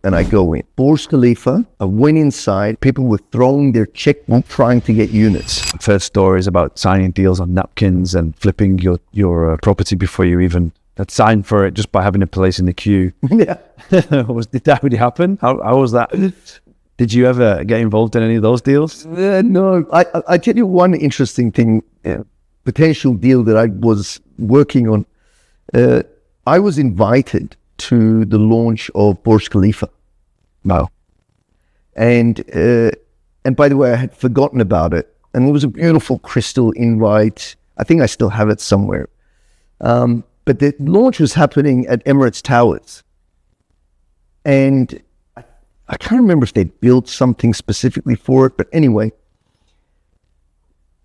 and I go in. Burj Khalifa, I went inside. People were throwing their checkbook trying to get units. I've heard stories about signing deals on napkins and flipping your property before you even had signed for it just by having a place in the queue. Yeah. Did that really happen? How was that? Did you ever get involved in any of those deals? No. I tell you one interesting thing, potential deal that I was working on. I was invited to the launch of Burj Khalifa. Wow. And by the way, I had forgotten about it. And it was a beautiful crystal invite. I think I still have it somewhere. But the launch was happening at Emirates Towers. And I can't remember if they built something specifically for it. But anyway,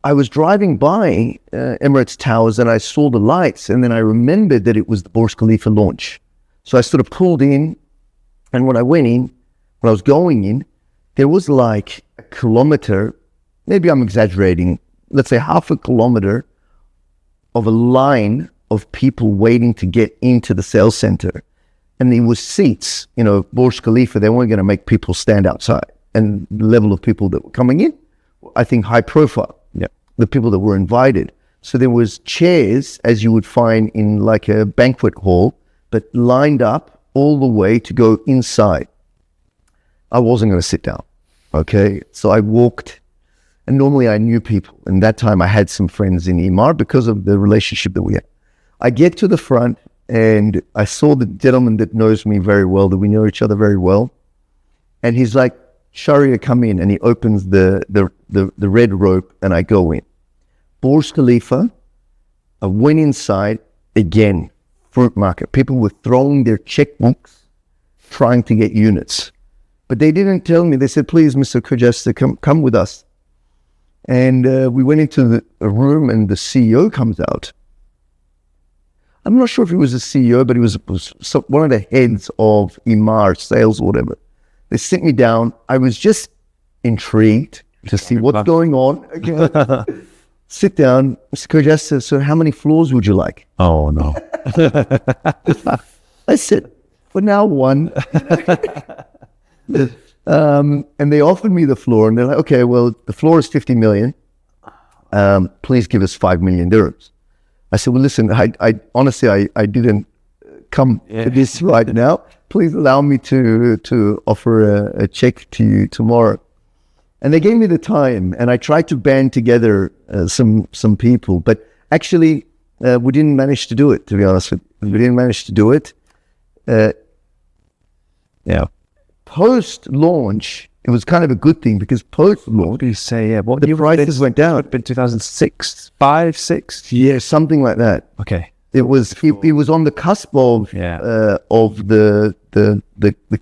I was driving by Emirates Towers and I saw the lights. And then I remembered that it was the Burj Khalifa launch. So I sort of pulled in, and when I was going in, there was like a kilometer, maybe I'm exaggerating, let's say half a kilometer of a line of people waiting to get into the sales center. And there was seats, Burj Khalifa, they weren't going to make people stand outside. And the level of people that were coming in, I think high profile, the people that were invited. So there was chairs, as you would find in like a banquet hall, but lined up all the way to go inside. I wasn't going to sit down, okay? So I walked, and normally I knew people. And that time I had some friends in Emaar because of the relationship that we had. I get to the front, and I saw the gentleman that knows me very well, that we know each other very well. And he's like, Sharia, come in. And he opens the red rope, and I go in. Burj Khalifa, I went inside again. Fruit market. People were throwing their checkbooks trying to get units. But they didn't tell me. They said, please, Mr. Khujasta, come with us. And we went into a room and the CEO comes out. I'm not sure if he was a CEO, but he was one of the heads of Emaar sales or whatever. They sit me down. I was just intrigued to see what's going on. Sit down, Mr. Khujasta, so how many floors would you like? Oh, no. I said, for now, one. And they offered me the floor, and they're like, okay, well, the floor is 50 million. Please give us 5 million dirhams. I said, well, listen, I honestly, I didn't come to this right now. Please allow me to offer a check to you tomorrow. And they gave me the time, and I tried to band together some people, but actually we didn't manage to do it, to be honest with you. We didn't manage to do it. Post-launch, it was kind of a good thing, because post-launch, What do you say? What the prices went down. It been 2006, 5, 6? Yeah, something like that. Okay. It was on the cusp of the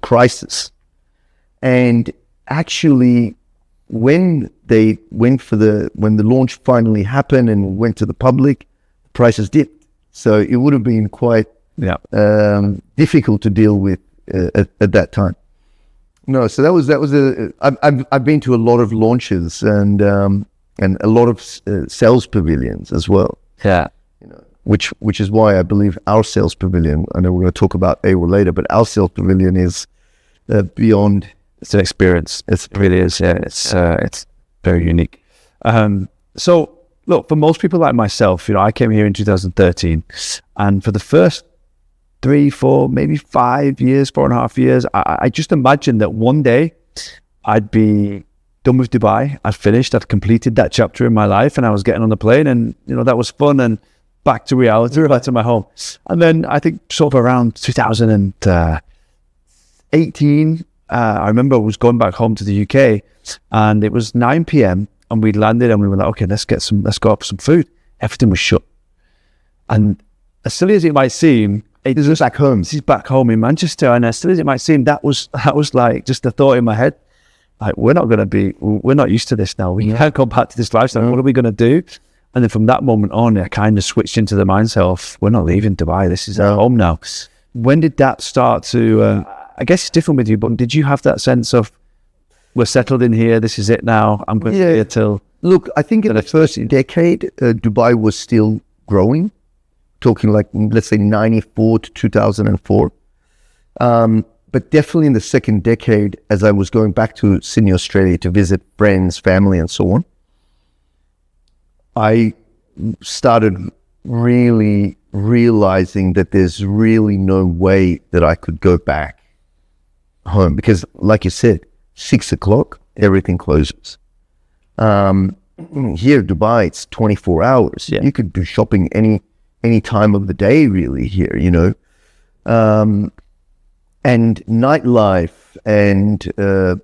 crisis, and actually, when the launch finally happened and went to the public, the prices dipped. So it would have been quite difficult to deal with at that time. No, so that was I've been to a lot of launches and a lot of sales pavilions as well. Yeah. Which is why I believe our sales pavilion, I know we're going to talk about AWA later, but our sales pavilion is beyond. It's an experience. It really is. Yeah, it's very unique. So look, for most people like myself, I came here in 2013, and for the first 3, 4, maybe 5 years, 4.5 years, I just imagined that one day I'd be done with Dubai. I'd finished. I'd completed that chapter in my life, and I was getting on the plane, and that was fun, and back to reality, back to my home. And then I think sort of around 2018. I remember I was going back home to the UK, and it was 9 p.m. and we landed, and we were like, okay, let's go out for some food. Everything was shut. And as silly as it might seem, this is back home. This is back home in Manchester, and as silly as it might seem, that was like just a thought in my head. Like, we're not used to this now. We can't go back to this lifestyle. What are we going to do? And then from that moment on, I kind of switched into the mindset of, we're not leaving Dubai. This is our home now. When did that start to, I guess it's different with you, but did you have that sense of, we're settled in here, this is it now, I'm going to be here till... Look, I think in the first decade, Dubai was still growing, talking like, let's say 94 to 2004. But definitely in the second decade, as I was going back to Sydney, Australia to visit friends, family, and so on, I started really realizing that there's really no way that I could go back home because, like you said, 6 o'clock, everything closes. Here in Dubai, it's 24 hours. Yeah. You could do shopping any time of the day, really, here, you know. And nightlife and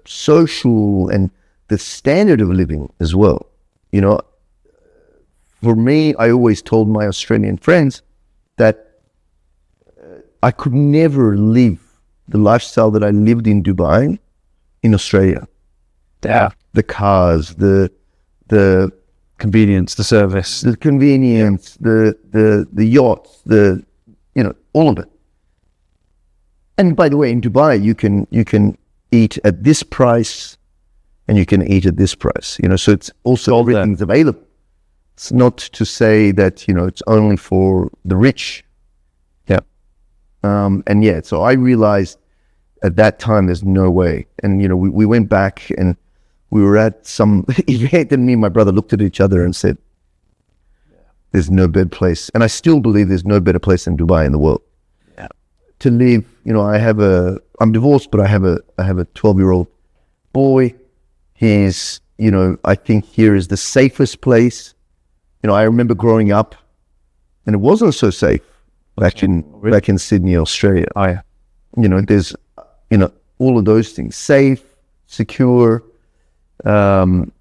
social and the standard of living as well. You know, for me, I always told my Australian friends that I could never live the lifestyle that I lived in Dubai in Australia. Yeah. The cars, the Convenience, the service. the convenience, the yachts, you know, all of it. And by the way, in Dubai, you can eat at this price, and you can eat at this price. You know, so it's also all there. everything's available. It's not to say that, you know, it's only for the rich. Yeah. And yeah, so I realized at that time there's no way. And, you know, we went back and we were at some event, and me and my brother looked at each other and said, there's no better place. And I still believe there's no better place than Dubai in the world. Yeah. To live. You know, I'm divorced, but I have a 12-year-old boy. He's, you know, I think here is the safest place. You know, I remember growing up, and it wasn't so safe back in Sydney, Australia. Oh, yeah. You know, there's, you know, all of those things: safe, secure, the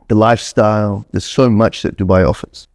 lifestyle. There's so much that Dubai offers.